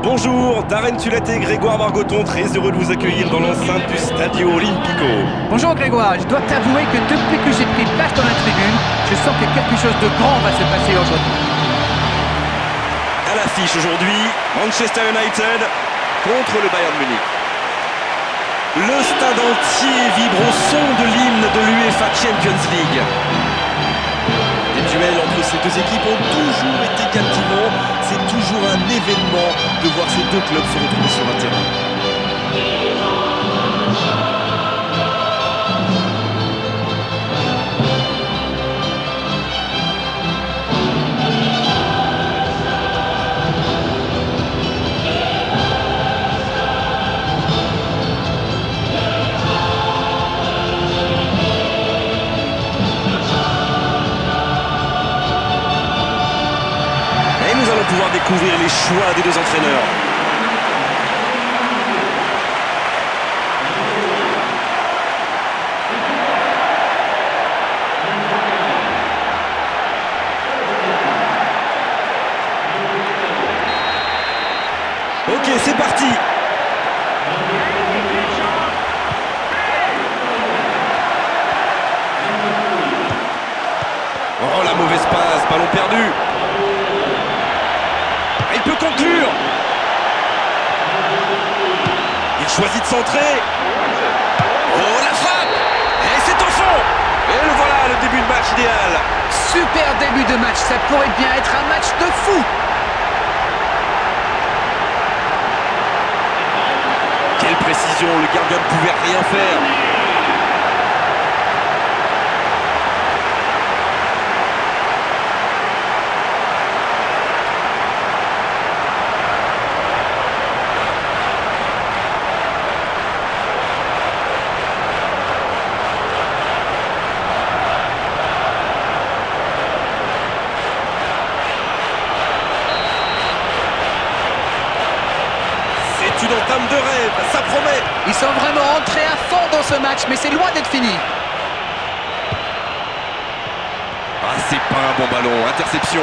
Bonjour, Darren Tulaté, Grégoire Margoton, très heureux de vous accueillir dans l'enceinte du Stadio Olimpico. Bonjour Grégoire, je dois t'avouer que depuis que j'ai pris place dans la tribune, je sens que quelque chose de grand va se passer aujourd'hui. À l'affiche aujourd'hui, Manchester United contre le Bayern Munich. Le stade entier vibre au son de l'hymne de l'UEFA Champions League. Les duels entre ces deux équipes ont toujours été captivants. C'est toujours un événement de voir ces deux clubs se retrouver sur un terrain. Nous allons pouvoir découvrir les choix des deux entraîneurs. Ok, c'est parti. Oh, la mauvaise passe, ballon perdu. Il peut conclure. Il choisit de centrer. Oh, la frappe. Et c'est au fond. Et le voilà, le début de match idéal. Super début de match, ça pourrait bien être un match de fou. Quelle précision, le gardien ne pouvait rien faire. Une entame de rêve, ça promet. Ils sont vraiment entrés à fond dans ce match, mais c'est loin d'être fini. Ah, c'est pas un bon ballon, interception.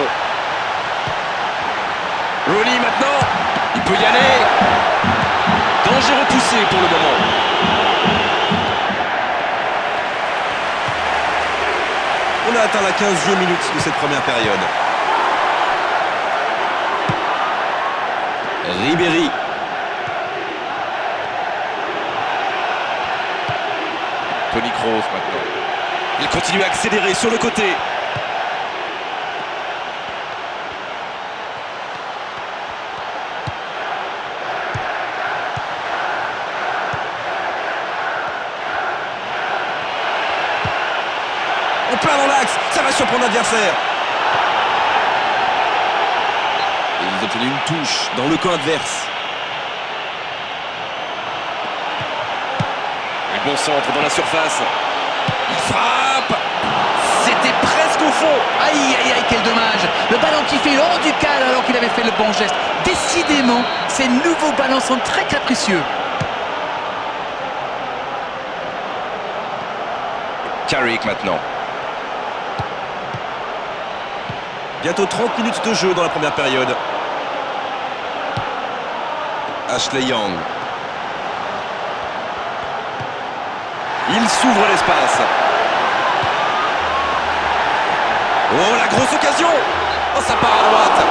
Rooney maintenant, il peut y aller. Danger repoussé pour le moment. On a atteint la 15e minute de cette première période. Ribéry. Toni Kroos maintenant. Il continue à accélérer sur le côté. En plein dans l'axe, ça va surprendre l'adversaire. Et ils ont obtenu une touche dans le camp adverse. Bon centre dans la surface. Il frappe. C'était presque au fond. Aïe, aïe, aïe, quel dommage. Le ballon qui fait hors du cadre alors qu'il avait fait le bon geste. Décidément, ces nouveaux ballons sont très capricieux. Carrick maintenant. Bientôt 30 minutes de jeu dans la première période. Ashley Young. Il s'ouvre l'espace. Oh, la grosse occasion. Oh, ça part à droite.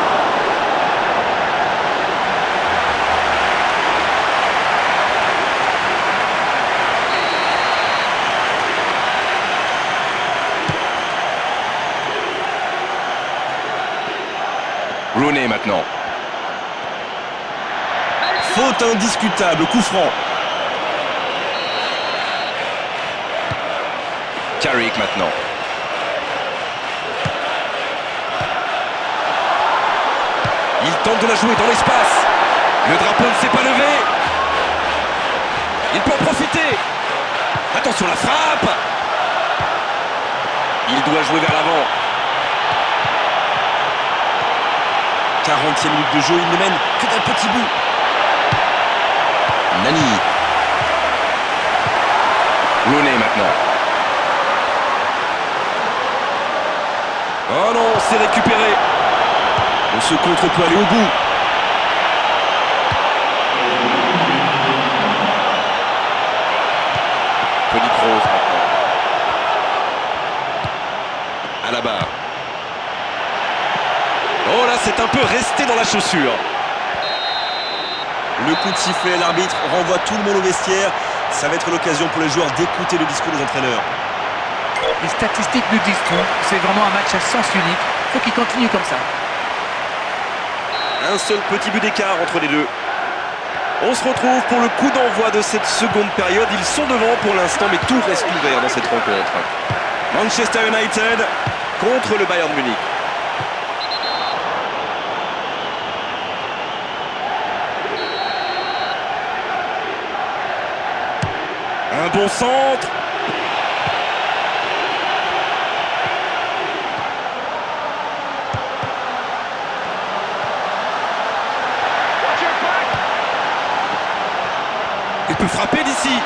Rooney maintenant. Faute indiscutable, coup franc. Carrick maintenant. Il tente de la jouer dans l'espace. Le drapeau ne s'est pas levé. Il peut en profiter. Attention la frappe. Il doit jouer vers l'avant. 40e minute de jeu, il ne mène que d'un petit bout. Nani. Rooney maintenant. Oh non, c'est récupéré. Ce contre peut aller au bout. Toni Kroos maintenant. À la barre. Oh là, c'est un peu resté dans la chaussure. Le coup de sifflet, l'arbitre renvoie tout le monde au vestiaire. Ça va être l'occasion pour les joueurs d'écouter le discours des entraîneurs. Les statistiques nous disent tout. C'est vraiment un match à sens unique. Il faut qu'il continue comme ça. Un seul petit but d'écart entre les deux. On se retrouve pour le coup d'envoi de cette seconde période. Ils sont devant pour l'instant, mais tout reste ouvert dans cette rencontre. Manchester United contre le Bayern Munich. Un bon centre. Il peut frapper d'ici.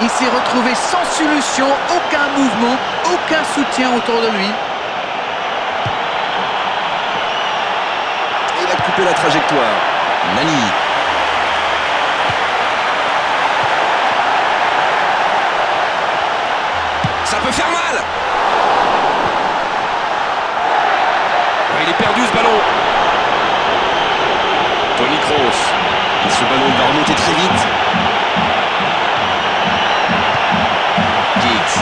Il s'est retrouvé sans solution, aucun mouvement, aucun soutien autour de lui. Il a coupé la trajectoire. Nani. Ça peut faire mal. Il est perdu ce ballon. Toni Kroos. Et ce ballon va remonter très vite. Giggs.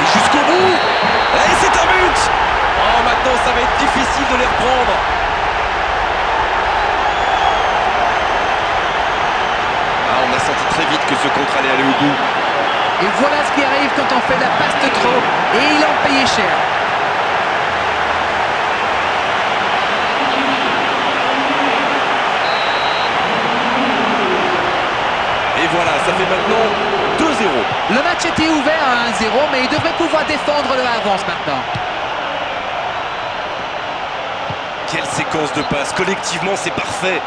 Et jusqu'au bout. Et c'est un but. Oh, maintenant ça va être difficile de les reprendre. Ah, on a senti très vite que ce contre allait aller au bout. Et voilà ce qui arrive quand on fait la passe de trop. Et il en payait cher. Et voilà, ça fait maintenant 2-0. Le match était ouvert à 1-0, mais il devrait pouvoir défendre le avance maintenant. Quelle séquence de passes. Collectivement, c'est parfait.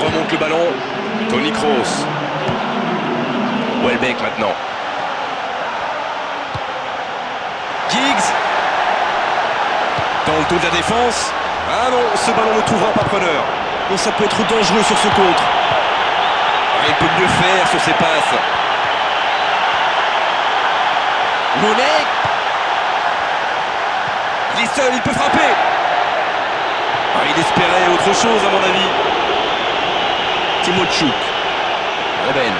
Remonte le ballon. Toni Kroos. Welbeck maintenant. Giggs. Dans le dos de la défense. Ah non, ce ballon ne trouvera pas preneur. Bon, ça peut être dangereux sur ce contre. Ah, il peut mieux faire sur ses passes. Monet. Il est seul, il peut frapper. Ah, il espérait autre chose à mon avis. Timo Tchouk. Robben.